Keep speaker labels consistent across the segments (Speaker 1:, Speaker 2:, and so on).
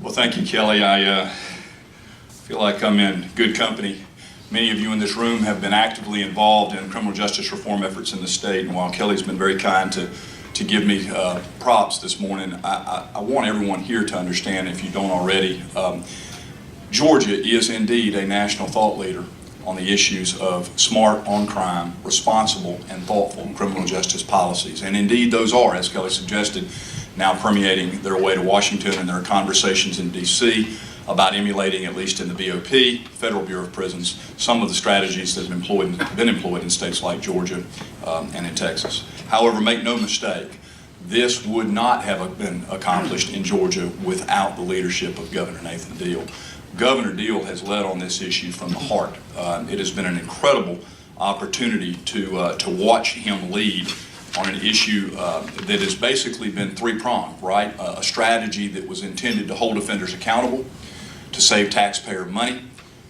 Speaker 1: Well, thank you, Kelly. I feel like I'm in good company. Many of you in this room have been actively involved in criminal justice reform efforts in the state, and while Kelly's been very kind to give me props this morning, I want everyone here to understand, if you don't already, Georgia is indeed a national thought leader on the issues of smart on crime, responsible and thoughtful criminal justice policies. And indeed those are, as Kelly suggested, now permeating their way to Washington, and there are conversations in DC about emulating, at least in the BOP, Federal Bureau of Prisons, some of the strategies that have been employed in states like Georgia and in Texas. However, make no mistake, this would not have been accomplished in Georgia without the leadership of Governor Nathan Deal. Governor Deal has led on this issue from the heart. It has been an incredible opportunity to watch him lead on an issue that has basically been three-pronged, right? A strategy that was intended to hold offenders accountable, to save taxpayer money,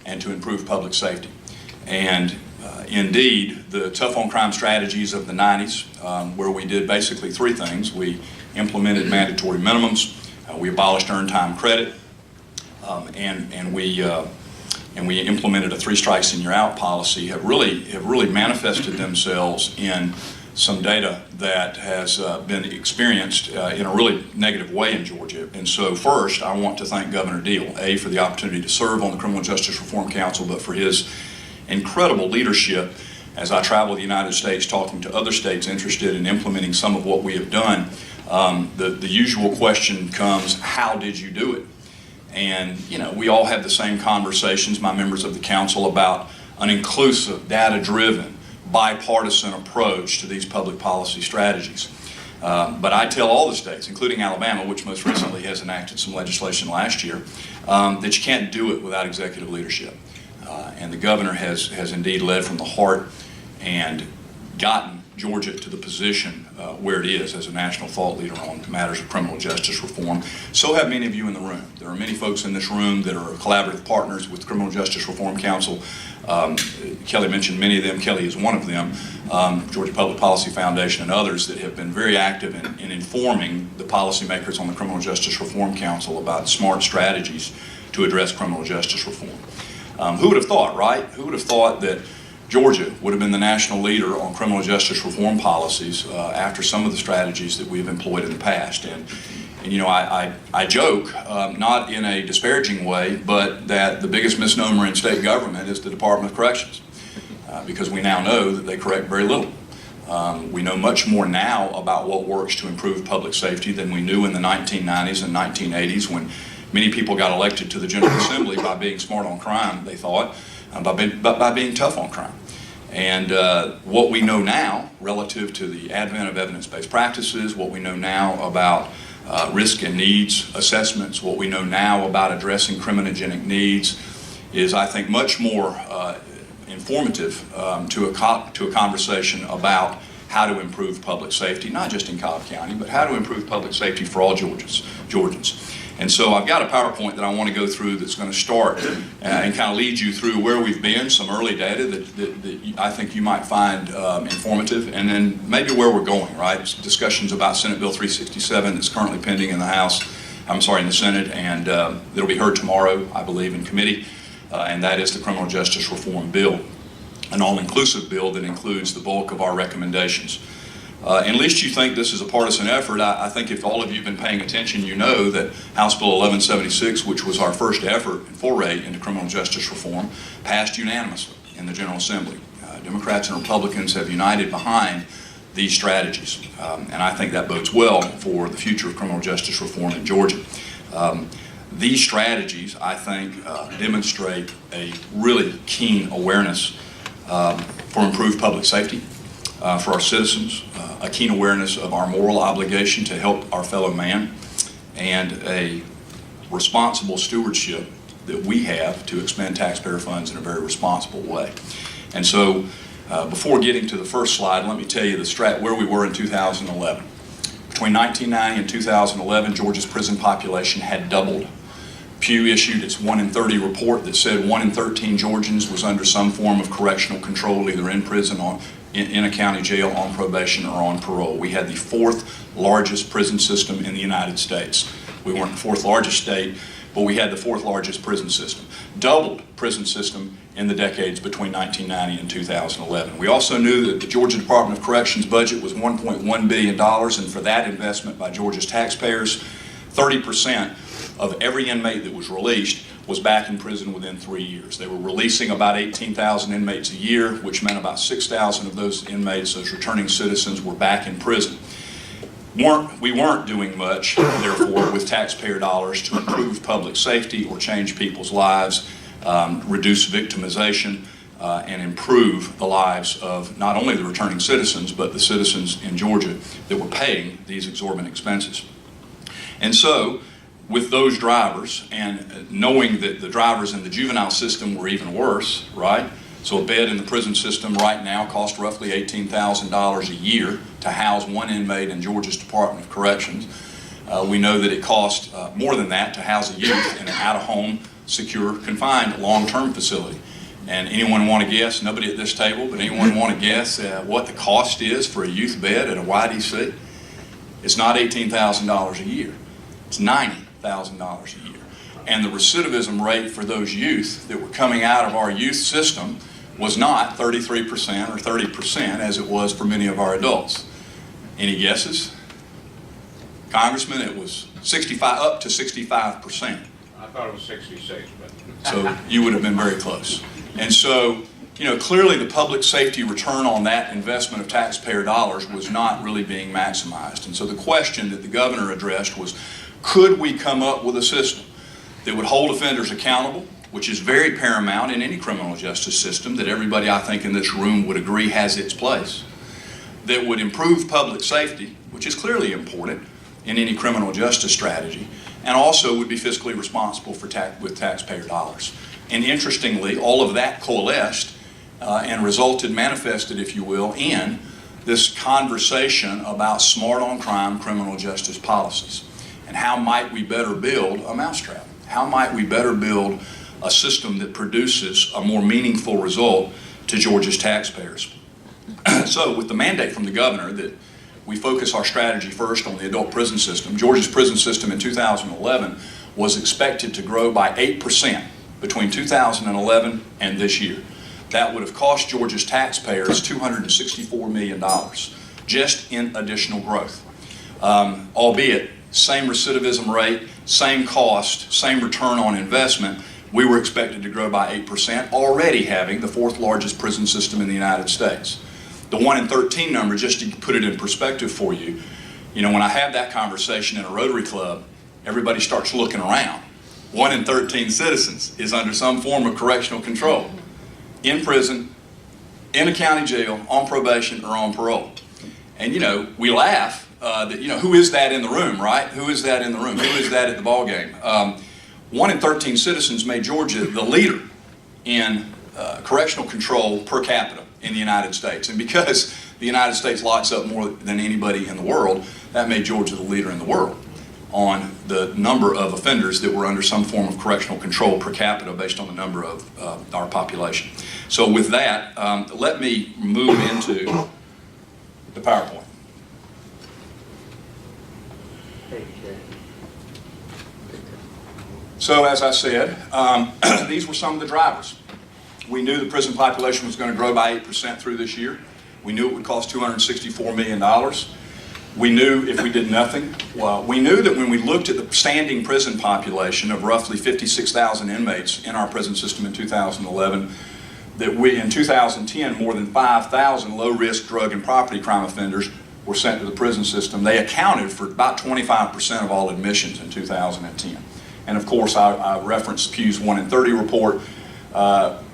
Speaker 1: and to improve public safety. And indeed, the tough on crime strategies of the 90s, where we did basically three things. We implemented mandatory minimums, we abolished earned time credit, and we implemented a three strikes and you're out policy, have really manifested themselves in some data that has been experienced in a really negative way in Georgia. And so first, I want to thank Governor Deal, A, for the opportunity to serve on the Criminal Justice Reform Council, but for his incredible leadership as I travel the United States talking to other states interested in implementing some of what we have done. The usual question comes, how did you do it? And we all have the same conversations, my members of the council, about an inclusive, data-driven, bipartisan approach to these public policy strategies. But I tell all the states, including Alabama, which most recently has enacted some legislation last year, that you can't do it without executive leadership. And the governor has indeed led from the heart and gotten Georgia to the position where it is as a national thought leader on matters of criminal justice reform. So have many of you in the room. There are many folks in this room that are collaborative partners with the Criminal Justice Reform Council. Kelly mentioned many of them. Kelly is one of them. Georgia Public Policy Foundation and others that have been very active in informing the policymakers on the Criminal Justice Reform Council about smart strategies to address criminal justice reform. Who would have thought, right? Who would have thought that Georgia would have been the national leader on criminal justice reform policies after some of the strategies that we've employed in the past? And I joke, not in a disparaging way, but that the biggest misnomer in state government is the Department of Corrections, because we now know that they correct very little. We know much more now about what works to improve public safety than we knew in the 1990s and 1980s, when many people got elected to the General Assembly by being smart on crime, they thought, by being tough on crime. And what we know now relative to the advent of evidence-based practices, what we know now about risk and needs assessments, what we know now about addressing criminogenic needs is, I think, much more informative to a conversation about how to improve public safety, not just in Cobb County, but how to improve public safety for all Georgians. And so I've got a PowerPoint that I want to go through that's going to start and kind of lead you through where we've been, some early data that I think you might find informative, and then maybe where we're going, right? Discussions about Senate Bill 367 that's currently pending in the Senate, and it'll be heard tomorrow, I believe, in committee, and that is the Criminal Justice Reform Bill, an all-inclusive bill that includes the bulk of our recommendations. And lest you think this is a partisan effort, I think if all of you have been paying attention, you know that House Bill 1176, which was our first effort and foray into criminal justice reform, passed unanimously in the General Assembly. Democrats and Republicans have united behind these strategies, and I think that bodes well for the future of criminal justice reform in Georgia. These strategies, I think, demonstrate a really keen awareness for improved public safety for our citizens, a keen awareness of our moral obligation to help our fellow man, and a responsible stewardship that we have to expend taxpayer funds in a very responsible way. And so before getting to the first slide, let me tell you where we were in 2011. Between 1990 and 2011, Georgia's prison population had doubled. Pew issued its 1 in 30 report that said 1 in 13 Georgians was under some form of correctional control, either in prison, in a county jail, on probation, or on parole. We had the 4th largest prison system in the United States. We weren't the fourth largest state, but we had the fourth largest prison system. Doubled prison system in the decades between 1990 and 2011. We also knew that the Georgia Department of Corrections budget was $1.1 billion, and for that investment by Georgia's taxpayers, 30% of every inmate that was released was back in prison within 3 years. They were releasing about 18,000 inmates a year, which meant about 6,000 of those inmates, those returning citizens, were back in prison. We weren't doing much, therefore, with taxpayer dollars to improve public safety or change people's lives, reduce victimization, and improve the lives of not only the returning citizens, but the citizens in Georgia that were paying these exorbitant expenses. And so, with those drivers, and knowing that the drivers in the juvenile system were even worse, right? So a bed in the prison system right now costs roughly $18,000 a year to house one inmate in Georgia's Department of Corrections. We know that it costs more than that to house a youth in an out-of-home, secure, confined, long-term facility. And anyone want to guess, nobody at this table, but anyone want to guess what the cost is for a youth bed at a YDC? It's not $18,000 a year. It's $90,000 a year. And the recidivism rate for those youth that were coming out of our youth system was not 33% or 30% as it was for many of our adults. Any guesses? Congressman, it was 65 up to 65%.
Speaker 2: I thought it was 66, but.
Speaker 1: So you would have been very close. And so, you know, clearly the public safety return on that investment of taxpayer dollars was not really being maximized. And so the question that the governor addressed was, could we come up with a system that would hold offenders accountable, which is very paramount in any criminal justice system that everybody I think in this room would agree has its place, that would improve public safety, which is clearly important in any criminal justice strategy, and also would be fiscally responsible for with taxpayer dollars. And interestingly, all of that coalesced and manifested, if you will, in this conversation about smart on crime criminal justice policies. And how might we better build a mousetrap? How might we better build a system that produces a more meaningful result to Georgia's taxpayers? So with the mandate from the governor that we focus our strategy first on the adult prison system, Georgia's prison system in 2011 was expected to grow by 8% between 2011 and this year. That would have cost Georgia's taxpayers $264 million just in additional growth, albeit same recidivism rate, same cost, same return on investment. We were expected to grow by 8%, already having the fourth largest prison system in the United States. The 1 in 13 number, just to put it in perspective for you, you know, when I have that conversation in a Rotary Club, everybody starts looking around. 1 in 13 citizens is under some form of correctional control, in prison, in a county jail, on probation, or on parole. And, you know, we laugh that, you know, who is that in the room, right? Who is that in the room? Who is that at the ball game? 1 in 13 citizens made Georgia the leader in correctional control per capita in the United States. And because the United States locks up more than anybody in the world, that made Georgia the leader in the world on the number of offenders that were under some form of correctional control per capita based on the number of our population. So with that, let me move into the PowerPoint. So as I said, these were some of the drivers. We knew the prison population was going to grow by 8% through this year. We knew it would cost $264 million. We knew if we did nothing, well, we knew that when we looked at the standing prison population of roughly 56,000 inmates in our prison system in 2011, that we, in 2010, more than 5,000 low-risk drug and property crime offenders were sent to the prison system. They accounted for about 25% of all admissions in 2010. And of course, I referenced Pew's 1 in 30 report.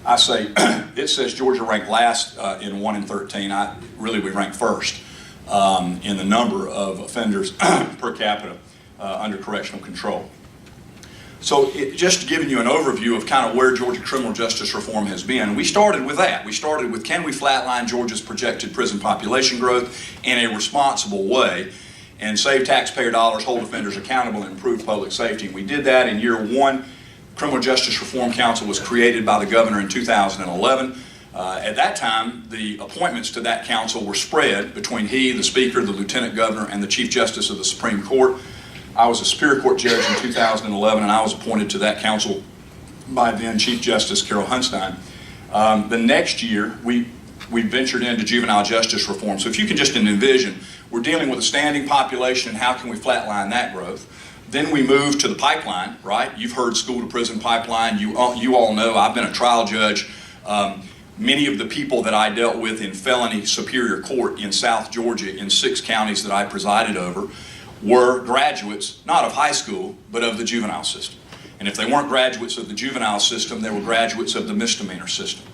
Speaker 1: I say, it says Georgia ranked last in 1 in 13. We ranked first in the number of offenders per capita under correctional control. So just giving you an overview of kind of where Georgia criminal justice reform has been, we started with that. We started with, can we flatline Georgia's projected prison population growth in a responsible way and save taxpayer dollars, hold offenders accountable, and improve public safety? We did that in year one. Criminal Justice Reform Council was created by the governor in 2011. At that time, the appointments to that council were spread between he, the speaker, the lieutenant governor, and the chief justice of the Supreme Court. I was a Superior Court judge in 2011, and I was appointed to that council by then Chief Justice Carol Hunstein. The next year, we ventured into juvenile justice reform. So if you can just envision, we're dealing with a standing population, and how can we flatline that growth? Then we moved to the pipeline, right? You've heard school to prison pipeline. You all know I've been a trial judge. Many of the people that I dealt with in felony superior court in South Georgia in 6 counties that I presided over were graduates, not of high school, but of the juvenile system. And if they weren't graduates of the juvenile system, they were graduates of the misdemeanor system.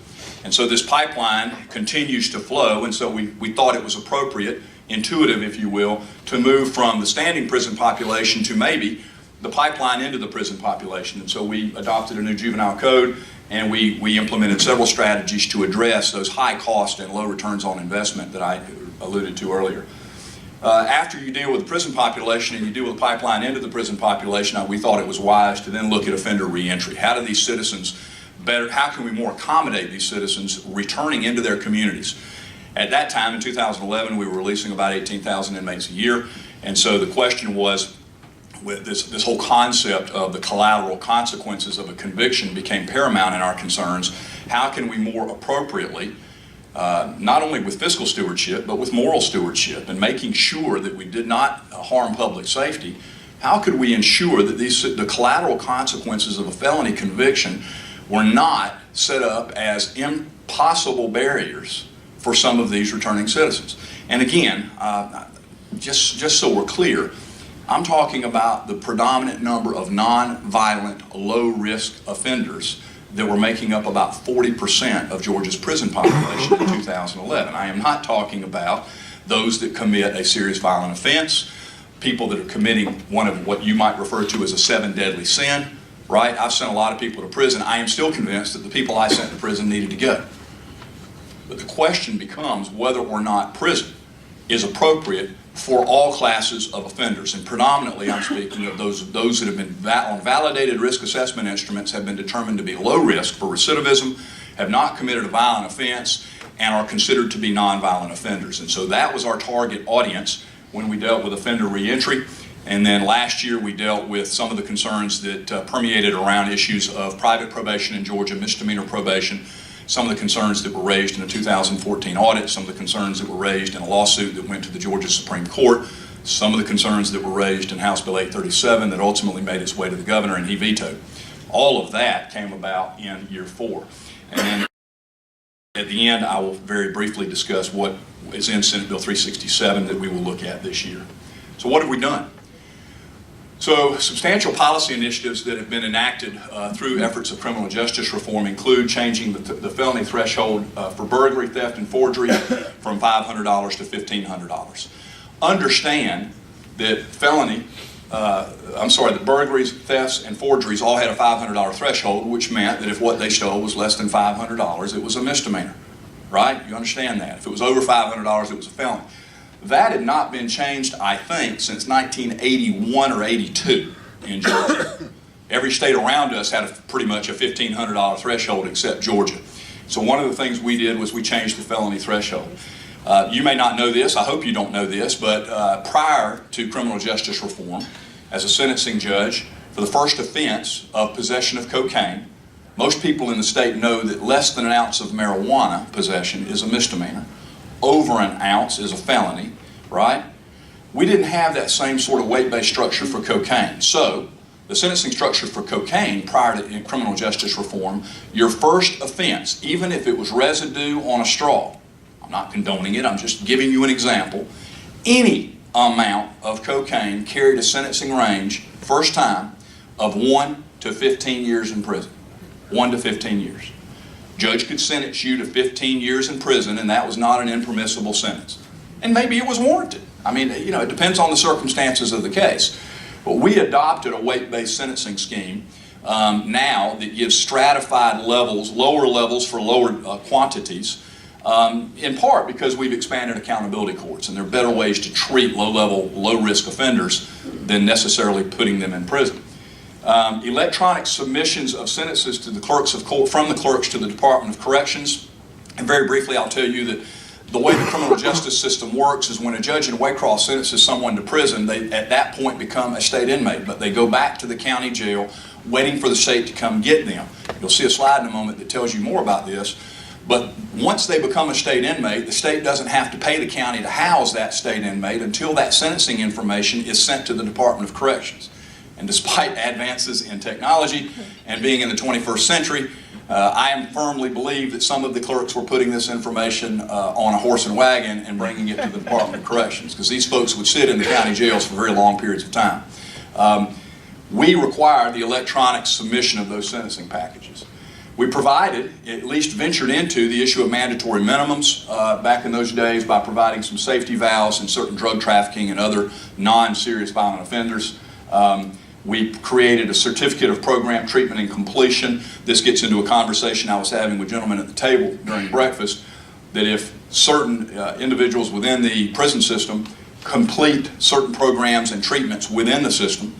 Speaker 1: And so this pipeline continues to flow, and so we thought it was appropriate, intuitive if you will, to move from the standing prison population to maybe the pipeline into the prison population. And so we adopted a new juvenile code, and we implemented several strategies to address those high cost and low returns on investment that I alluded to earlier. After you deal with the prison population and you deal with the pipeline into the prison population, we thought it was wise to then look at offender reentry. How do these citizens better, how can we more accommodate these citizens returning into their communities? At that time, in 2011, we were releasing about 18,000 inmates a year, and so the question was, with this whole concept of the collateral consequences of a conviction became paramount in our concerns. How can we more appropriately, not only with fiscal stewardship, but with moral stewardship and making sure that we did not harm public safety, how could we ensure that the collateral consequences of a felony conviction were not set up as impossible barriers for some of these returning citizens? And again, just so we're clear, I'm talking about the predominant number of non-violent, low-risk offenders that were making up about 40% of Georgia's prison population in 2011. I am not talking about those that commit a serious violent offense, people that are committing one of what you might refer to as a 7 deadly sin, right? I've sent a lot of people to prison. I am still convinced that the people I sent to prison needed to go. But the question becomes whether or not prison is appropriate for all classes of offenders, and predominantly I'm speaking of those that have been on validated risk assessment instruments, have been determined to be low risk for recidivism, have not committed a violent offense, and are considered to be nonviolent offenders. And so that was our target audience when we dealt with offender reentry. And then last year we dealt with some of the concerns that permeated around issues of private probation in Georgia, misdemeanor probation, some of the concerns that were raised in the 2014 audit, some of the concerns that were raised in a lawsuit that went to the Georgia Supreme Court, some of the concerns that were raised in House Bill 837 that ultimately made its way to the governor and he vetoed. All of that came about in year 4. And then at the end, I will very briefly discuss what is in Senate Bill 367 that we will look at this year. So what have we done? So substantial policy initiatives that have been enacted through efforts of criminal justice reform include changing the felony threshold for burglary, theft, and forgery from $500 to $1,500. Understand that that burglaries, thefts, and forgeries all had a $500 threshold, which meant that if what they stole was less than $500, it was a misdemeanor, right? You understand that. If it was over $500, it was a felony. That had not been changed, I think, since 1981 or 82 in Georgia. Every state around us had pretty much a $1,500 threshold except Georgia. So one of the things we did was we changed the felony threshold. You may not know this, I hope you don't know this, but prior to criminal justice reform, as a sentencing judge, for the first offense of possession of cocaine, most people in the state know that less than an ounce of marijuana possession is a misdemeanor. Over an ounce is a felony, right? We didn't have that same sort of weight-based structure for cocaine. So the sentencing structure for cocaine prior to criminal justice reform, your first offense, even if it was residue on a straw, I'm not condoning it, I'm just giving you an example, any amount of cocaine carried a sentencing range, first time, of 1 to 15 years in prison. 1 to 15 years. Judge could sentence you to 15 years in prison, and that was not an impermissible sentence. And maybe it was warranted. I mean, you know, it depends on the circumstances of the case. But we adopted a weight-based sentencing scheme now that gives stratified levels, lower levels for lower quantities, in part because we've expanded accountability courts, and there are better ways to treat low-level, low-risk offenders than necessarily putting them in prison. Electronic submissions of sentences to the clerks of court, from the clerks to the Department of Corrections. And very briefly, I'll tell you that the way the criminal justice system works is when a judge in Waycross sentences someone to prison, they at that point become a state inmate, but they go back to the county jail waiting for the state to come get them. You'll see a slide in a moment that tells you more about this. But once they become a state inmate, the state doesn't have to pay the county to house that state inmate until that sentencing information is sent to the Department of Corrections. And despite advances in technology and being in the 21st century, I firmly believe that some of the clerks were putting this information on a horse and wagon and bringing it to the Department of Corrections, because these folks would sit in the county jails for very long periods of time. We required the electronic submission of those sentencing packages. We provided, at least ventured into, the issue of mandatory minimums back in those days by providing some safety valves in certain drug trafficking and other non-serious violent offenders. We created a certificate of program treatment and completion. This gets into a conversation I was having with gentlemen at the table during breakfast, that if certain individuals within the prison system complete certain programs and treatments within the system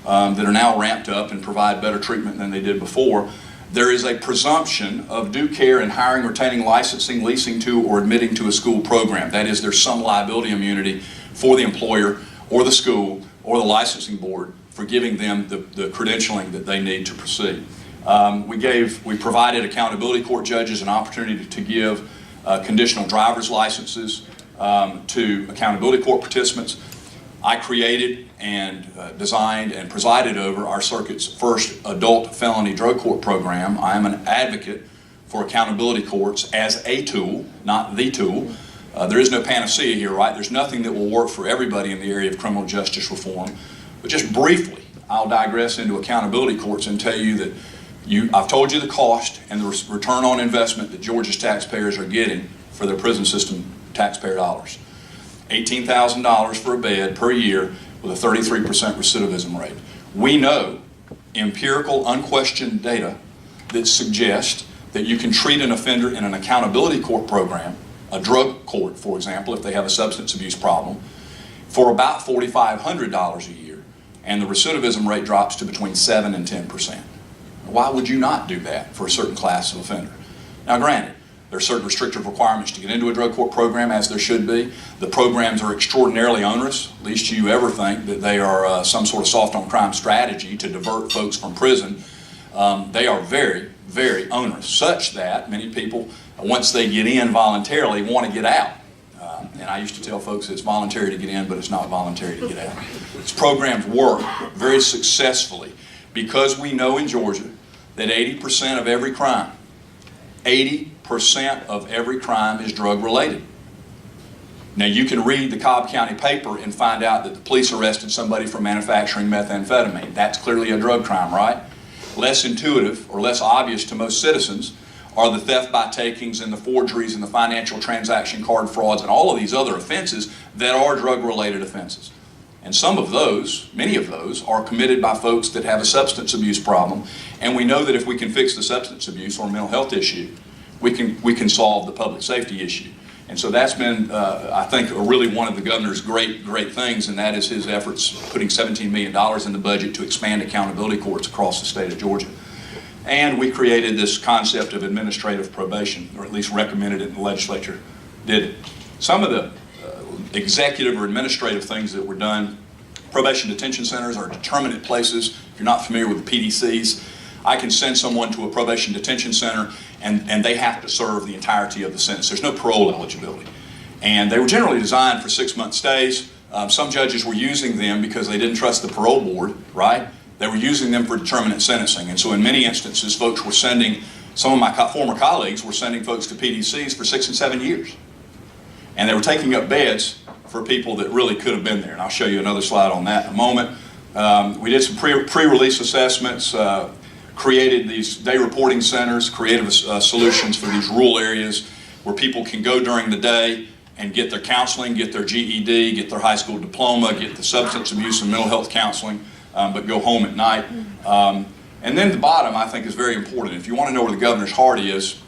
Speaker 1: that are now ramped up and provide better treatment than they did before, there is a presumption of due care in hiring, retaining, licensing, leasing to, or admitting to a school program. That is, there's some liability immunity for the employer or the school or the licensing board for giving them the credentialing that they need to proceed. We provided accountability court judges an opportunity to give conditional driver's licenses to accountability court participants. I created and designed and presided over our circuit's first adult felony drug court program. I am an advocate for accountability courts as a tool, not the tool. There is no panacea here, right? There's nothing that will work for everybody in the area of criminal justice reform. But just briefly, I'll digress into accountability courts and tell you that I've told you the cost and the return on investment that Georgia's taxpayers are getting for their prison system taxpayer dollars. $18,000 for a bed per year with a 33% recidivism rate. We know empirical, unquestioned data that suggest that you can treat an offender in an accountability court program, a drug court, for example, if they have a substance abuse problem, for about $4,500 a year, and the recidivism rate drops to between 7 and 10%. Why would you not do that for a certain class of offender? Now, granted, there are certain restrictive requirements to get into a drug court program, as there should be. The programs are extraordinarily onerous, least you ever think that they are some sort of soft on crime strategy to divert folks from prison. They are very, very onerous, such that many people, once they get in voluntarily, want to get out. And I used to tell folks it's voluntary to get in, but it's not voluntary to get out. These programs work very successfully because we know in Georgia that 80% of every crime, 80% of every crime is drug related. Now, you can read the Cobb County paper and find out that the police arrested somebody for manufacturing methamphetamine. That's clearly a drug crime, right? Less intuitive or less obvious to most citizens are the theft by takings and the forgeries and the financial transaction card frauds and all of these other offenses that are drug-related offenses. And some of those, many of those, are committed by folks that have a substance abuse problem. And we know that if we can fix the substance abuse or mental health issue, we can solve the public safety issue. And so that's been, I think, really one of the governor's great things, and that is his efforts putting $17 million in the budget to expand accountability courts across the state of Georgia. And we created this concept of administrative probation, or at least recommended it, and the legislature did it. Some of the executive or administrative things that were done, probation detention centers are determinate places. If you're not familiar with the PDCs, I can send someone to a probation detention center and they have to serve the entirety of the sentence. There's no parole eligibility. And they were generally designed for 6-month stays. Some judges were using them because they didn't trust the parole board, right? They were using them for determinate sentencing. And so in many instances, folks were sending, some of my former colleagues were sending folks to PDCs for 6 and 7 years. And they were taking up beds for people that really could have been there. And I'll show you another slide on that in a moment. We did some pre-release assessments, created these day reporting centers, creative solutions for these rural areas where people can go during the day and get their counseling, get their GED, get their high school diploma, get the substance abuse and mental health counseling, but go home at night. And then the bottom, I think, is very important. If you want to know where the governor's heart is,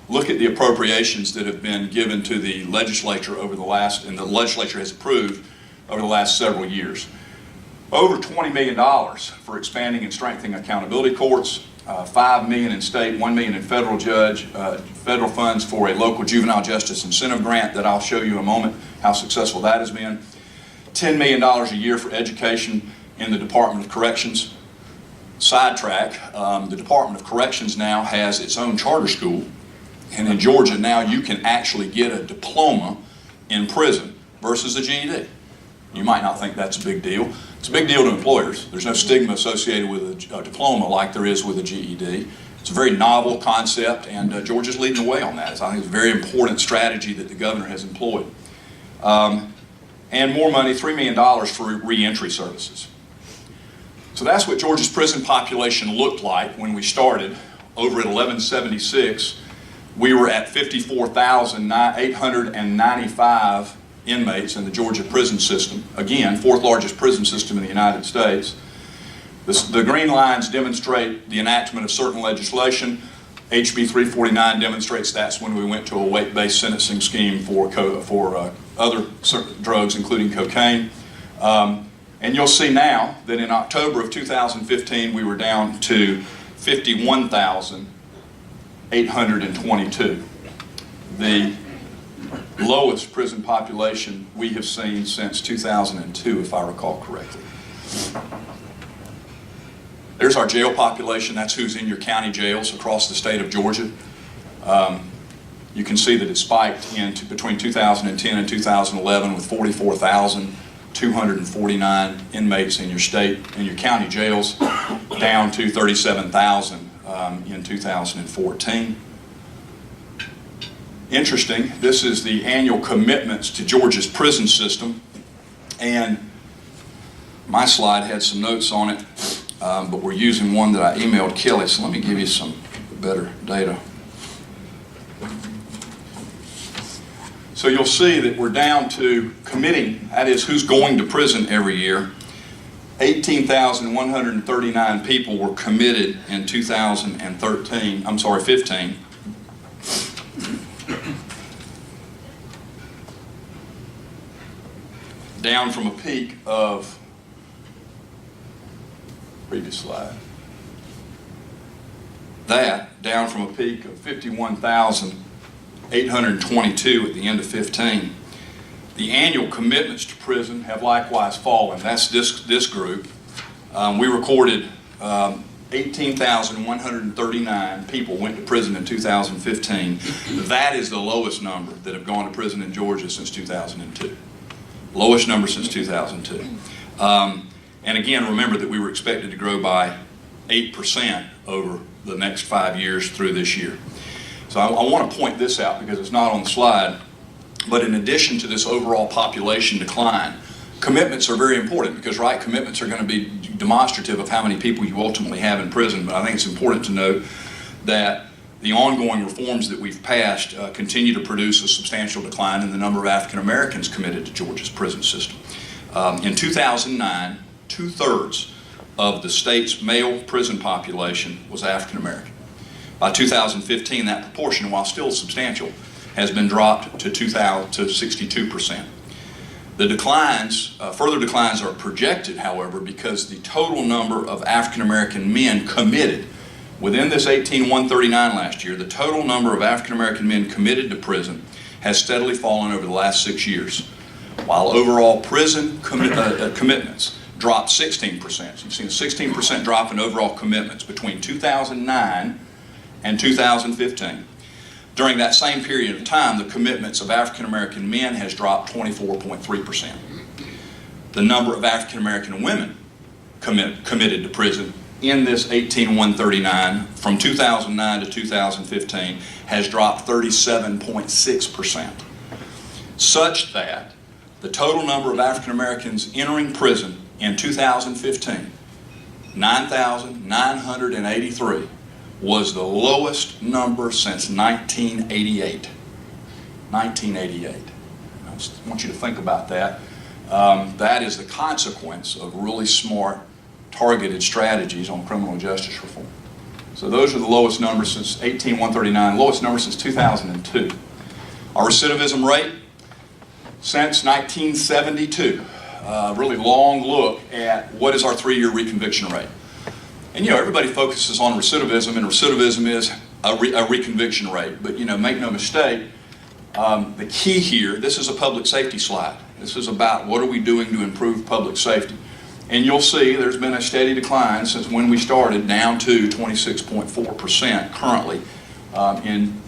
Speaker 1: look at the appropriations that have been given to the legislature over the last, and the legislature has approved over the last several years. Over $20 million for expanding and strengthening accountability courts, $5 million in state, $1 million in federal funds for a local juvenile justice incentive grant that I'll show you in a moment how successful that has been. $10 million a year for education in the Department of Corrections. Sidetrack, the Department of Corrections now has its own charter school, and in Georgia now you can actually get a diploma in prison versus a GED. You might not think that's a big deal. It's a big deal to employers. There's no stigma associated with a diploma like there is with a GED. It's a very novel concept, and Georgia's leading the way on that. So I think it's a very important strategy that the governor has employed. And more money, $3 million for reentry services. So that's what Georgia's prison population looked like when we started. Over at 1176, we were at 54,895 inmates in the Georgia prison system. Again, fourth largest prison system in the United States. The green lines demonstrate the enactment of certain legislation. HB 349 demonstrates that's when we went to a weight-based sentencing scheme for other drugs, including cocaine. And you'll see now that in October of 2015, we were down to 51,822. The lowest prison population we have seen since 2002, if I recall correctly. There's our jail population. That's who's in your county jails across the state of Georgia. You can see that it spiked between 2010 and 2011 with 44,249 inmates in your county jails, down to 37,000 in 2014. Interesting, this is the annual commitments to Georgia's prison system, and my slide had some notes on it, but we're using one that I emailed Kelly, so let me give you some better data. So you'll see that we're down to committing, that is who's going to prison every year. 18,139 people were committed in 15. Down from a peak of, previous slide, down from a peak of 51,822 at the end of 15. The annual commitments to prison have likewise fallen. That's this group. We recorded 18,139 people went to prison in 2015. That is the lowest number that have gone to prison in Georgia since 2002. Lowest number since 2002. And again, remember that we were expected to grow by 8% over the next 5 years through this year. So I want to point this out because it's not on the slide, but in addition to this overall population decline, commitments are very important because, right, commitments are going to be demonstrative of how many people you ultimately have in prison, but I think it's important to note that the ongoing reforms that we've passed continue to produce a substantial decline in the number of African Americans committed to Georgia's prison system. In 2009, 2/3 of the state's male prison population was African American. By 2015, that proportion, while still substantial, has been dropped to 62%. The declines, further declines are projected, however, because the total number of African American men committed within this 18,139 last year, the total number of African American men committed to prison has steadily fallen over the last 6 years, while overall prison commitments dropped 16%. So you've seen a 16% drop in overall commitments between 2009 and 2015. During that same period of time, the commitments of African American men has dropped 24.3%. The number of African American women committed to prison in this 18,139 from 2009 to 2015 has dropped 37.6%, such that the total number of African Americans entering prison in 2015, 9,983, was the lowest number since 1988. 1988. I just want you to think about that. That is the consequence of really smart, targeted strategies on criminal justice reform. So those are the lowest numbers since 18,139, lowest number since 2002. Our recidivism rate since 1972, really long look at what is our 3-year reconviction rate. And everybody focuses on recidivism, and recidivism is a reconviction rate. But make no mistake, the key here, this is a public safety slide. This is about what are we doing to improve public safety. And you'll see there's been a steady decline since when we started, down to 26.4% currently in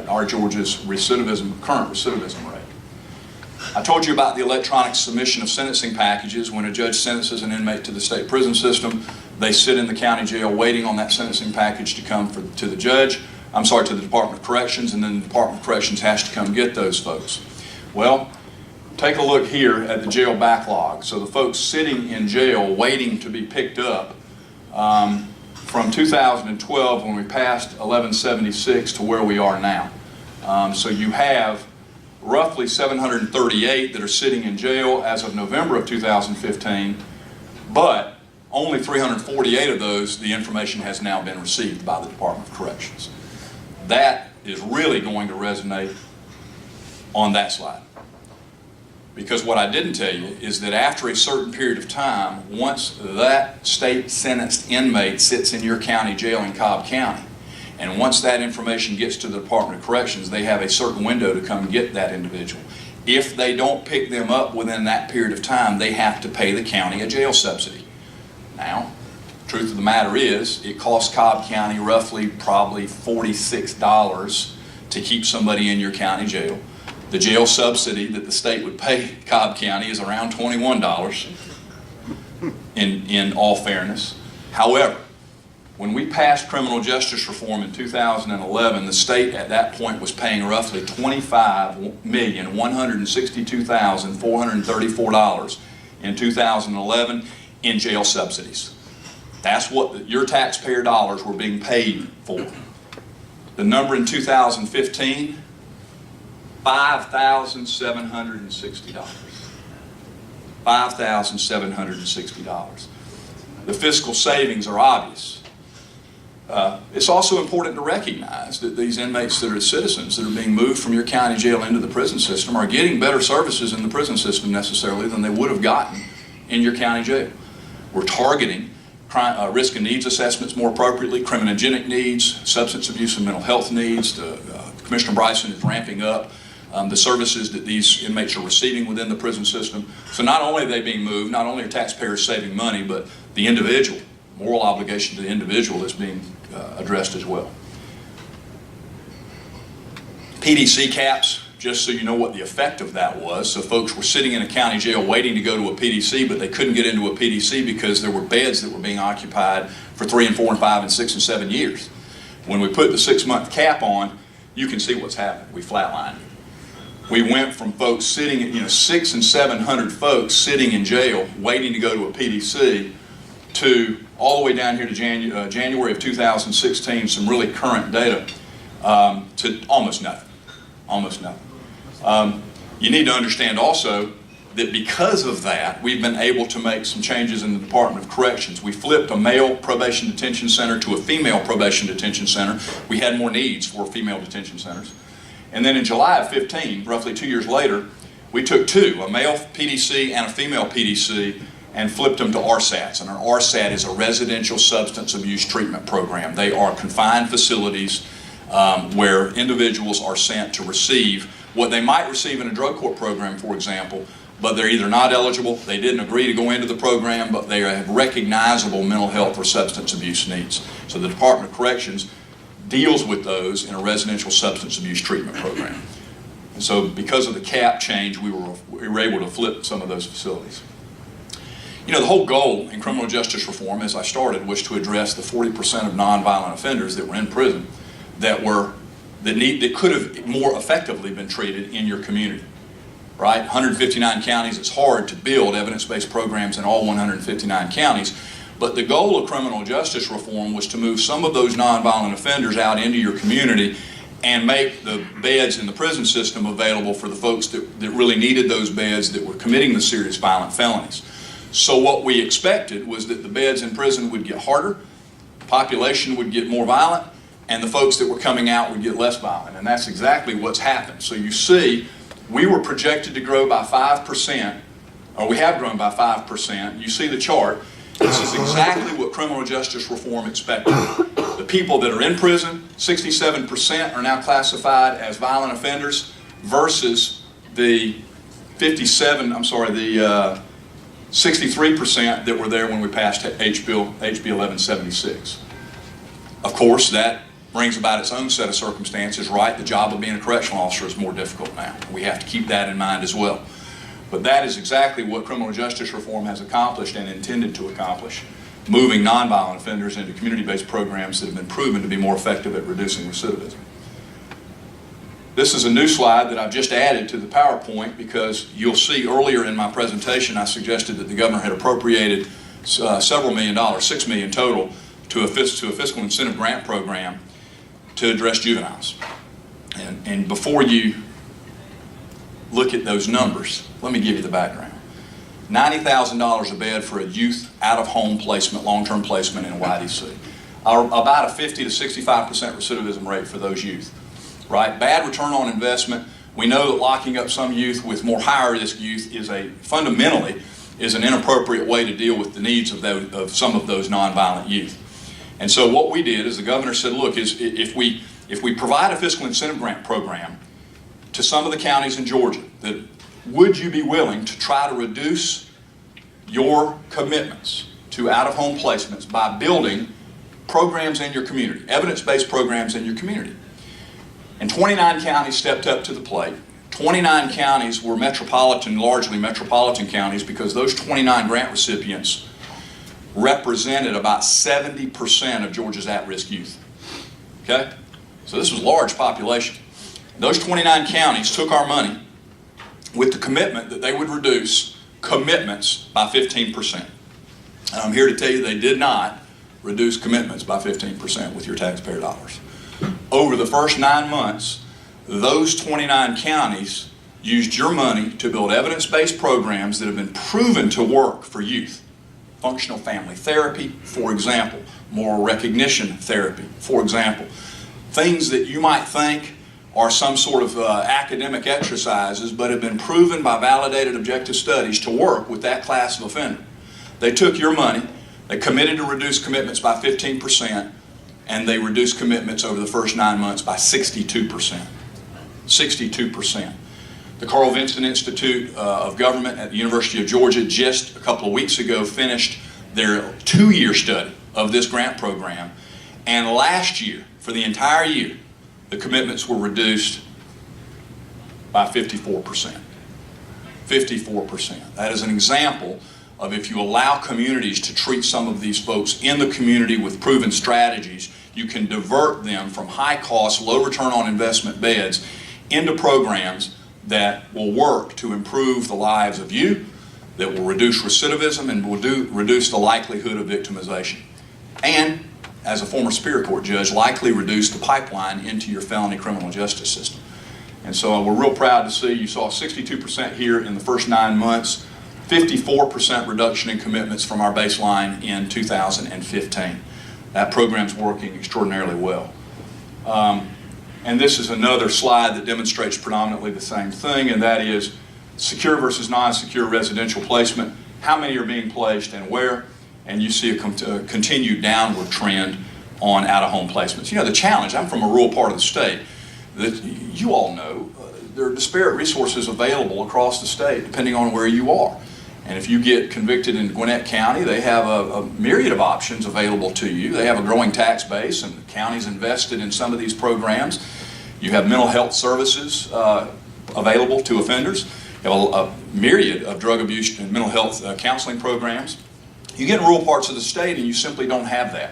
Speaker 1: our Georgia's current recidivism rate. I told you about the electronic submission of sentencing packages. When a judge sentences an inmate to the state prison system, they sit in the county jail waiting on that sentencing package to come to the Department of Corrections, and then the Department of Corrections has to come get those folks. Well, take a look here at the jail backlog. So the folks sitting in jail waiting to be picked up from 2012 when we passed 1176 to where we are now. So you have roughly 738 that are sitting in jail as of November of 2015, but only 348 of those, the information has now been received by the Department of Corrections. That is really going to resonate on that slide. Because what I didn't tell you is that after a certain period of time, once that state sentenced inmate sits in your county jail in Cobb County, and once that information gets to the Department of Corrections, they have a certain window to come get that individual. If they don't pick them up within that period of time, they have to pay the county a jail subsidy. Now, truth of the matter is, it costs Cobb County roughly probably $46 to keep somebody in your county jail. The jail subsidy that the state would pay Cobb County is around $21 in all fairness. However, when we passed criminal justice reform in 2011, the state at that point was paying roughly $25,162,434 in 2011 in jail subsidies. That's what your taxpayer dollars were being paid for. The number in 2015, $5,760. $5,760. The fiscal savings are obvious. It's also important to recognize that these inmates that are citizens that are being moved from your county jail into the prison system are getting better services in the prison system necessarily than they would have gotten in your county jail. We're targeting risk and needs assessments more appropriately, criminogenic needs, substance abuse and mental health needs. Commissioner Bryson is ramping up the services that these inmates are receiving within the prison system. So not only are they being moved, not only are taxpayers saving money, but the individual, moral obligation to the individual is being addressed as well. PDC caps, just so you know what the effect of that was. So folks were sitting in a county jail waiting to go to a PDC, but they couldn't get into a PDC because there were beds that were being occupied for 3 and 4 and 5 and 6 and 7 years. When we put the 6-month cap on, you can see what's happened. We flatlined it. We went from folks sitting at 600 and 700 folks sitting in jail waiting to go to a PDC to all the way down here to January of 2016, some really current data, to almost nothing. Almost nothing. You need to understand also that because of that, we've been able to make some changes in the Department of Corrections. We flipped a male probation detention center to a female probation detention center. We had more needs for female detention centers. And then in July of 15, roughly 2 years later, we took two, a male PDC and a female PDC, and flipped them to RSATs. And our RSAT is a residential substance abuse treatment program. They are confined facilities where individuals are sent to receive what they might receive in a drug court program, for example, but they're either not eligible, they didn't agree to go into the program, but they have recognizable mental health or substance abuse needs. So the Department of Corrections deals with those in a residential substance abuse treatment program. And so because of the cap change, we were able to flip some of those facilities. The whole goal in criminal justice reform, as I started, was to address the 40% of nonviolent offenders that were in prison that could have more effectively been treated in your community. Right? 159 counties, it's hard to build evidence-based programs in all 159 counties, but the goal of criminal justice reform was to move some of those nonviolent offenders out into your community and make the beds in the prison system available for the folks that really needed those beds that were committing the serious violent felonies. So what we expected was that the beds in prison would get harder, the population would get more violent, and the folks that were coming out would get less violent. And that's exactly what's happened. So you see, we were projected to grow by 5% or we have grown by 5%. You see the chart. This is exactly what criminal justice reform expected. The people that are in prison, 67% are now classified as violent offenders versus the 63% that were there when we passed HB 1176. Of course, that brings about its own set of circumstances, right? The job of being a correctional officer is more difficult now. We have to keep that in mind as well. But that is exactly what criminal justice reform has accomplished and intended to accomplish, moving nonviolent offenders into community-based programs that have been proven to be more effective at reducing recidivism. This is a new slide that I've just added to the PowerPoint because you'll see earlier in my presentation I suggested that the governor had appropriated several $million, $6 million total, to a fiscal incentive grant program to address juveniles. And before you look at those numbers, let me give you the background. $90,000 a bed for a youth out-of-home placement, long-term placement in YDC. About a 50 to 65% recidivism rate for those youth. Right? Bad return on investment. We know that locking up some youth with more high-risk youth fundamentally is an inappropriate way to deal with the needs of some of those nonviolent youth. And so what we did is the governor said, look, if we provide a fiscal incentive grant program to some of the counties in Georgia, that would you be willing to try to reduce your commitments to out-of-home placements by building programs in your community, evidence-based programs in your community? And 29 counties stepped up to the plate. 29 counties were largely metropolitan counties, because those 29 grant recipients represented about 70% of Georgia's at-risk youth. Okay? So this was a large population. Those 29 counties took our money with the commitment that they would reduce commitments by 15%. And I'm here to tell you they did not reduce commitments by 15% with your taxpayer dollars. Over the first 9 months, those 29 counties used your money to build evidence-based programs that have been proven to work for youth. Functional family therapy, for example. Moral recognition therapy, for example. Things that you might think are some sort of academic exercises, but have been proven by validated objective studies to work with that class of offender. They took your money, they committed to reduce commitments by 15%, and they reduced commitments over the first 9 months by 62%. 62%. The Carl Vinson Institute of Government at the University of Georgia just a couple of weeks ago finished their 2-year study of this grant program, and last year, for the entire year, the commitments were reduced by 54%. 54%. That is an example of, if you allow communities to treat some of these folks in the community with proven strategies, you can divert them from high-cost, low return on investment beds into programs that will work to improve the lives of you, that will reduce recidivism, and will reduce the likelihood of victimization. And, as a former Superior Court judge, likely reduce the pipeline into your felony criminal justice system. And so we're real proud to see you saw 62% here in the first 9 months, 54% reduction in commitments from our baseline in 2015. That program's working extraordinarily well. And this is another slide that demonstrates predominantly the same thing, and that is secure versus non-secure residential placement. How many are being placed and where? And you see a continued downward trend on out-of-home placements. You know, the challenge, I'm from a rural part of the state, that you all know, there are disparate resources available across the state depending on where you are. And if you get convicted in Gwinnett County, they have a myriad of options available to you. They have a growing tax base, and the county's invested in some of these programs. You have mental health services available to offenders. You have a myriad of drug abuse and mental health counseling programs. You get in rural parts of the state and you simply don't have that.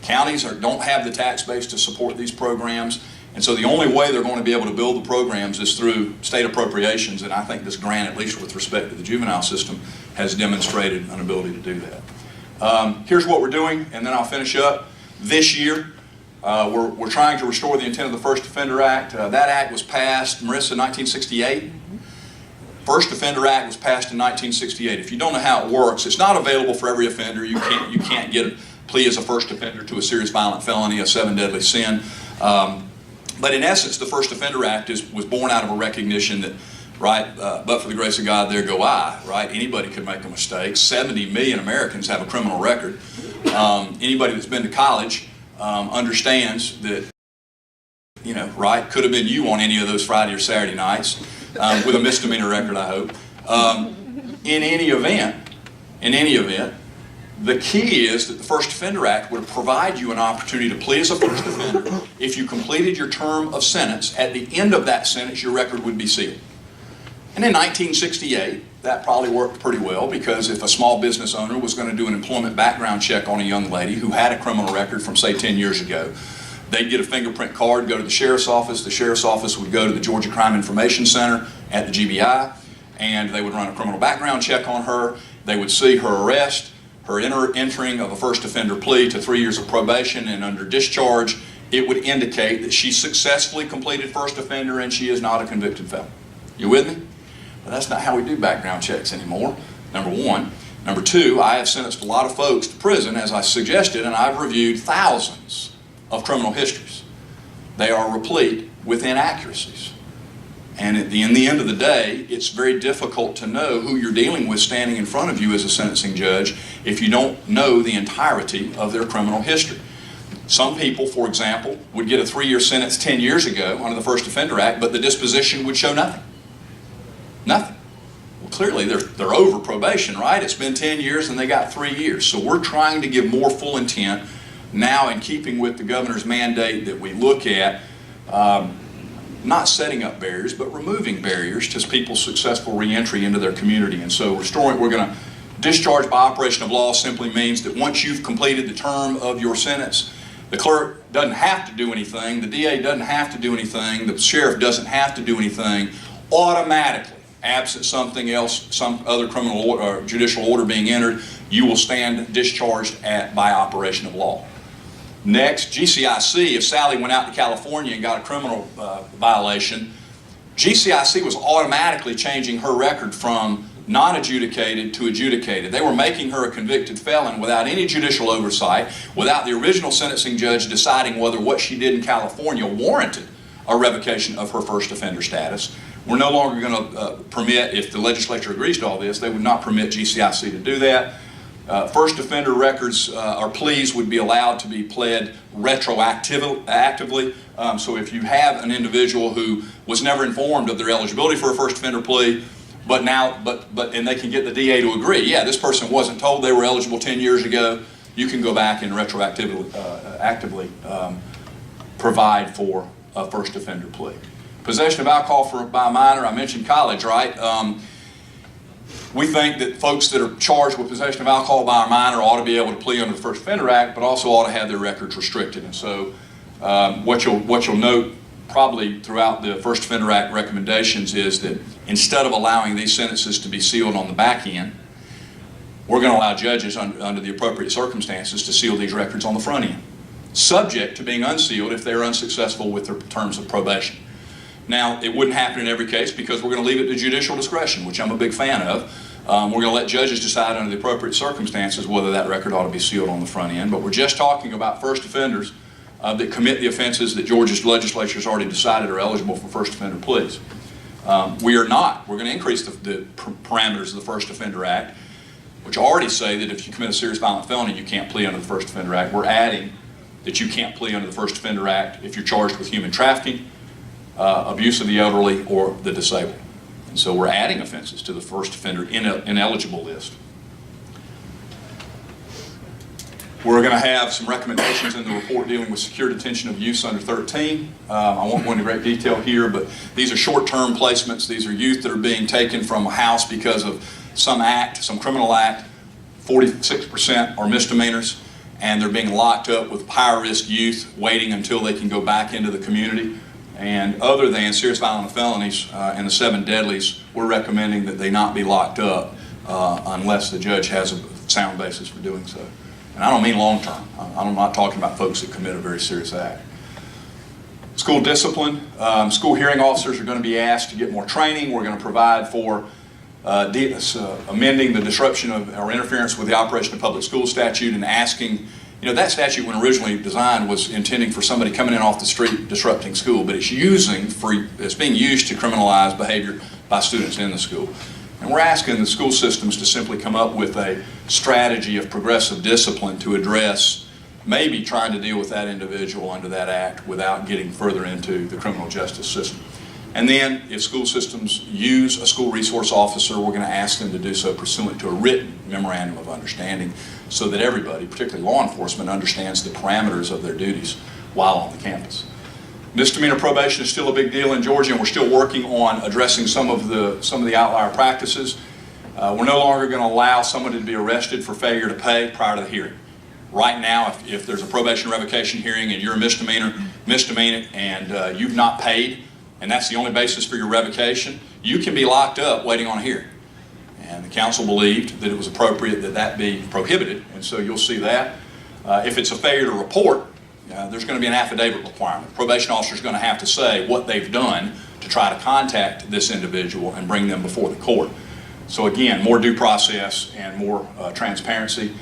Speaker 1: Counties don't have the tax base to support these programs, and so the only way they're going to be able to build the programs is through state appropriations, and I think this grant, at least with respect to the juvenile system, has demonstrated an ability to do that. Here's what we're doing, and then I'll finish up. This year, we're trying to restore the intent of the First Offender Act. That act was passed, Marissa, in 1968. First Offender Act was passed in 1968. If you don't know how it works, it's not available for every offender. You can't get a plea as a first offender to a serious violent felony, a 7 deadly sin. But in essence, the First Offender Act was born out of a recognition that right? But for the grace of God, there go I, right? Anybody could make a mistake. 70 million Americans have a criminal record. Anybody that's been to college understands that, you know, right? Could have been you on any of those Friday or Saturday nights with a misdemeanor record, I hope. In any event, the key is that the First Offender Act would provide you an opportunity to plea as a first offender. If you completed your term of sentence, at the end of that sentence, your record would be sealed. And in 1968, that probably worked pretty well, because if a small business owner was going to do an employment background check on a young lady who had a criminal record from, say, 10 years ago, they'd get a fingerprint card, go to the sheriff's office. The sheriff's office would go to the Georgia Crime Information Center at the GBI, and they would run a criminal background check on her. They would see her arrest, her entering of a first offender plea to 3 years of probation, and under discharge, it would indicate that she successfully completed first offender and she is not a convicted felon. You with me? But that's not how we do background checks anymore, number one. Number two, I have sentenced a lot of folks to prison, as I suggested, and I've reviewed thousands of criminal histories. They are replete with inaccuracies. And in the end of the day, it's very difficult to know who you're dealing with standing in front of you as a sentencing judge if you don't know the entirety of their criminal history. Some people, for example, would get a 3-year sentence 10 years ago under the First Offender Act, but the disposition would show nothing. Nothing. Well, clearly they're over probation, right? It's been 10 years and they got 3 years. So we're trying to give more full intent now, in keeping with the governor's mandate, that we look at not setting up barriers, but removing barriers to people's successful reentry into their community. And so we're going to discharge by operation of law simply means that once you've completed the term of your sentence, the clerk doesn't have to do anything, the DA doesn't have to do anything, the sheriff doesn't have to do anything. Automatically, absent something else, some other criminal or judicial order being entered, you will stand discharged by operation of law. Next, GCIC, if Sally went out to California and got a criminal violation, GCIC was automatically changing her record from non-adjudicated to adjudicated. They were making her a convicted felon without any judicial oversight, without the original sentencing judge deciding whether what she did in California warranted a revocation of her first offender status. We're no longer going to permit, if the legislature agrees to all this, they would not permit GCIC to do that. First offender records or pleas would be allowed to be pled retroactively. So if you have an individual who was never informed of their eligibility for a first offender plea, and they can get the DA to agree, yeah, this person wasn't told they were eligible 10 years ago, you can go back and actively provide for a first offender plea. Possession of alcohol by a minor, I mentioned college, right? We think that folks that are charged with possession of alcohol by a minor ought to be able to plea under the First Offender Act, but also ought to have their records restricted. And so what you'll note probably throughout the First Offender Act recommendations is that instead of allowing these sentences to be sealed on the back end, we're going to allow judges under the appropriate circumstances to seal these records on the front end, subject to being unsealed if they're unsuccessful with their terms of probation. Now, it wouldn't happen in every case because we're going to leave it to judicial discretion, which I'm a big fan of. We're going to let judges decide under the appropriate circumstances whether that record ought to be sealed on the front end. But we're just talking about first offenders that commit the offenses that Georgia's legislature has already decided are eligible for first offender pleas. We are not. We're going to increase the parameters of the First Offender Act, which already say that if you commit a serious violent felony, you can't plea under the First Offender Act. We're adding that you can't plea under the First Offender Act if you're charged with human trafficking, abuse of the elderly, or the disabled. And so we're adding offenses to the first offender ineligible list. We're going to have some recommendations in the report dealing with secure detention of youths under 13. I won't go into great detail here, but these are short-term placements. These are youth that are being taken from a house because of some act, some criminal act. 46% are misdemeanors, and they're being locked up with high-risk youth waiting until they can go back into the community. And other than serious violent felonies and the 7 deadlies, we're recommending that they not be locked up unless the judge has a sound basis for doing so. And I don't mean long term. I'm not talking about folks that commit a very serious act. School discipline. School hearing officers are going to be asked to get more training. We're going to provide for amending the disruption of or interference with the operation of public school statute and asking. You know, that statute, when originally designed, was intending for somebody coming in off the street disrupting school, but it's being used to criminalize behavior by students in the school. And we're asking the school systems to simply come up with a strategy of progressive discipline to address maybe trying to deal with that individual under that act without getting further into the criminal justice system. And then if school systems use a school resource officer, we're going to ask them to do so pursuant to a written memorandum of understanding so that everybody, particularly law enforcement, understands the parameters of their duties while on the campus. Misdemeanor probation is still a big deal in Georgia, and we're still working on addressing some of the outlier practices. We're no longer going to allow someone to be arrested for failure to pay prior to the hearing. Right now, if there's a probation revocation hearing and you're a misdemeanor, and you've not paid, and that's the only basis for your revocation, you can be locked up waiting on a hearing. And the council believed that it was appropriate that that be prohibited, and so you'll see that. If it's a failure to report, there's going to be an affidavit requirement. The probation officer is going to have to say what they've done to try to contact this individual and bring them before the court. So again, more due process and more transparency.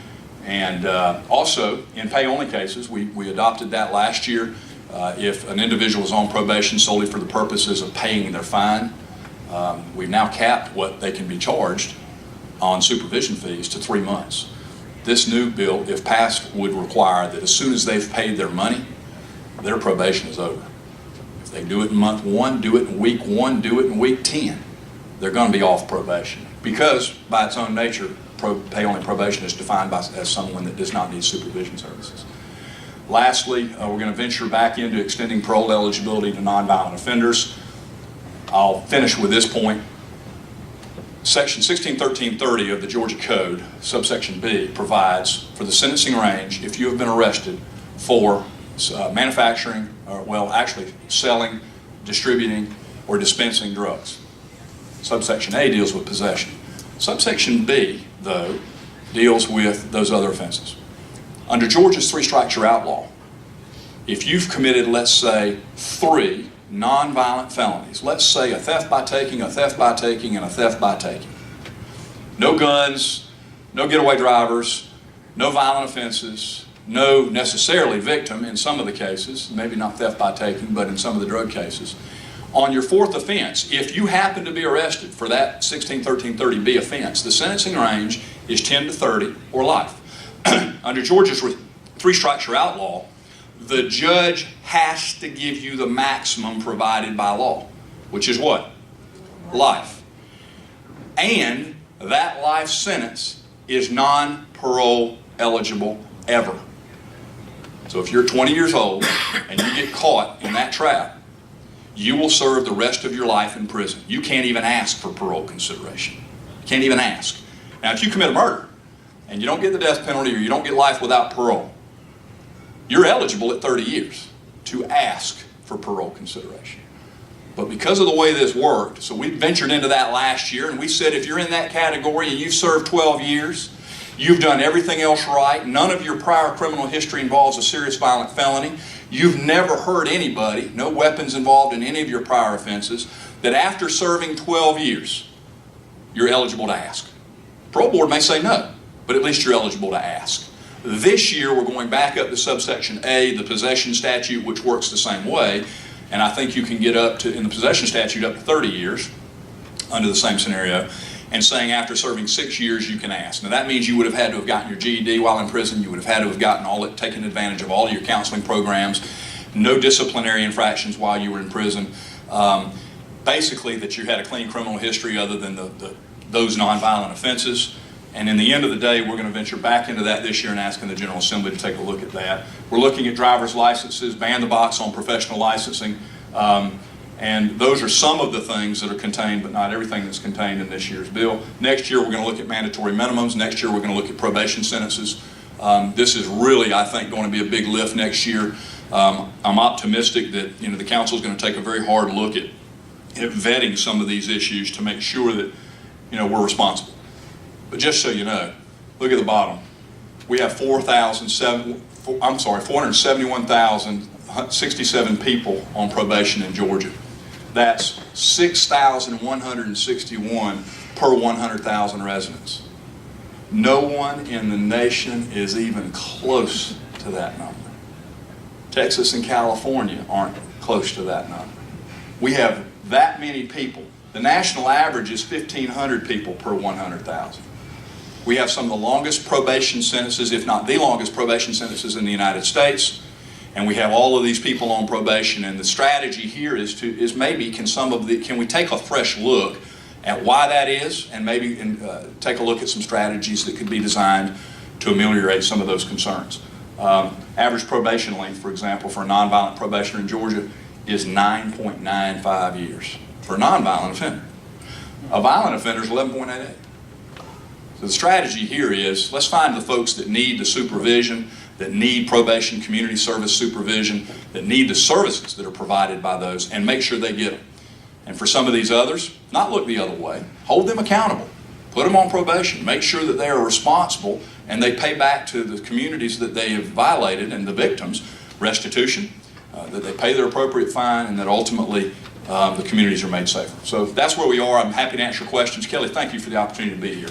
Speaker 1: And also, in pay-only cases, we adopted that last year. If an individual is on probation solely for the purposes of paying their fine, we've now capped what they can be charged on supervision fees to 3 months. This new bill, if passed, would require that as soon as they've paid their money, their probation is over. If they do it in month 1, do it in week 1, do it in week 10, they're going to be off probation. Because by its own nature, pay-only probation is defined as someone that does not need supervision services. Lastly, we're going to venture back into extending parole eligibility to nonviolent offenders. I'll finish with this point. Section 1613.30 of the Georgia Code, subsection B, provides for the sentencing range if you have been arrested for manufacturing, actually selling, distributing, or dispensing drugs. Subsection A deals with possession. Subsection B, though, deals with those other offenses. Under Georgia's three-strikes you're outlaw. If you've committed, let's say, 3 non-violent felonies, let's say a theft by taking, a theft by taking, and a theft by taking. No guns, no getaway drivers, no violent offenses, no necessarily victim in some of the cases, maybe not theft by taking, but in some of the drug cases. On your 4th offense, if you happen to be arrested for that 1613.30B offense, the sentencing range is 10 to 30 or life. Under Georgia's three-strikes you're outlaw, the judge has to give you the maximum provided by law, which is what? Life. And that life sentence is non-parole eligible ever. So if you're 20 years old and you get caught in that trap, you will serve the rest of your life in prison. You can't even ask for parole consideration. You can't even ask. Now, if you commit a murder and you don't get the death penalty or you don't get life without parole, you're eligible at 30 years to ask for parole consideration. But because of the way this worked, so we ventured into that last year and we said if you're in that category and you've served 12 years, you've done everything else right, none of your prior criminal history involves a serious violent felony, you've never hurt anybody, no weapons involved in any of your prior offenses, that after serving 12 years, you're eligible to ask. Parole board may say no, but at least you're eligible to ask. This year, we're going back up to subsection A, the possession statute, which works the same way. And I think you can get up to, in the possession statute, up to 30 years under the same scenario. And saying after serving 6 years, you can ask. Now, that means you would have had to have gotten your GED while in prison. You would have had to have gotten taken advantage of all of your counseling programs. No disciplinary infractions while you were in prison. Basically, that you had a clean criminal history other than those nonviolent offenses. And in the end of the day, we're going to venture back into that this year and asking the General Assembly to take a look at that. We're looking at driver's licenses, ban the box on professional licensing, and those are some of the things that are contained, but not everything that's contained in this year's bill. Next year, we're going to look at mandatory minimums. Next year, we're going to look at probation sentences. This is really, I think, going to be a big lift next year. I'm optimistic that the council is going to take a very hard look at vetting some of these issues to make sure that we're responsible. But just so you know, look at the bottom. We have 471,067 people on probation in Georgia. That's 6,161 per 100,000 residents. No one in the nation is even close to that number. Texas and California aren't close to that number. We have that many people The national average is 1,500 people per 100,000. We have some of the longest probation sentences, if not the longest probation sentences in the United States, and we have all of these people on probation. And the strategy here is maybe can we take a fresh look at why that is, and maybe take a look at some strategies that could be designed to ameliorate some of those concerns. Average probation length, for example, for a nonviolent probationer in Georgia is 9.95 years for a nonviolent offender. A violent offender is 11.88. So the strategy here is, let's find the folks that need the supervision, that need probation community service supervision, that need the services that are provided by those, and make sure they get them. And for some of these others, not look the other way. Hold them accountable. Put them on probation. Make sure that they are responsible and they pay back to the communities that they have violated and the victims restitution, that they pay their appropriate fine, and that ultimately the communities are made safer. So that's where we are. I'm happy to answer questions. Kelly, thank you for the opportunity to be here.